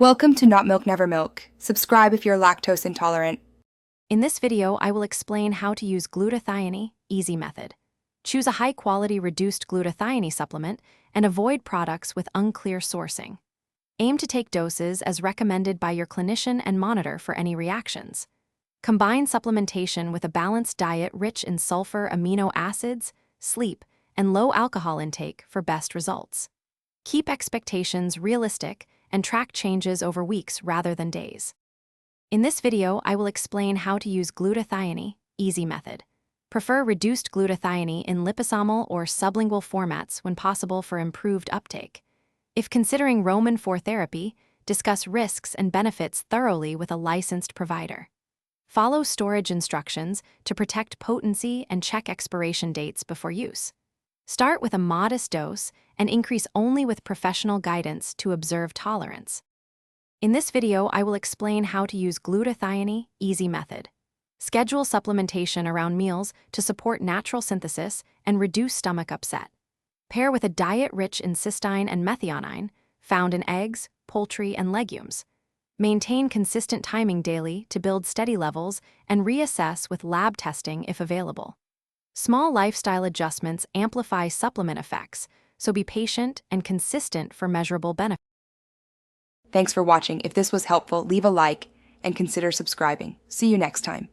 Welcome to Not Milk Never Milk. Subscribe if you're lactose intolerant. In this video, I will explain how to use glutathione, easy method. Choose a high-quality reduced glutathione supplement and avoid products with unclear sourcing. Aim to take doses as recommended by your clinician and monitor for any reactions. Combine supplementation with a balanced diet rich in sulfur, amino acids, sleep, and low alcohol intake for best results. Keep expectations realistic and track changes over weeks rather than days. In this video, I will explain how to use glutathione, easy method. Prefer reduced glutathione in liposomal or sublingual formats when possible for improved uptake. If considering Roman IV therapy, discuss risks and benefits thoroughly with a licensed provider. Follow storage instructions to protect potency and check expiration dates before use. Start with a modest dose and increase only with professional guidance to observe tolerance. In this video, I will explain how to use glutathione, easy method. Schedule supplementation around meals to support natural synthesis and reduce stomach upset. Pair with a diet rich in cysteine and methionine, found in eggs, poultry, and legumes. Maintain consistent timing daily to build steady levels and reassess with lab testing if available. Small lifestyle adjustments amplify supplement effects, so be patient and consistent for measurable benefits. Thanks for watching. If this was helpful, leave a like and consider subscribing. See you next time.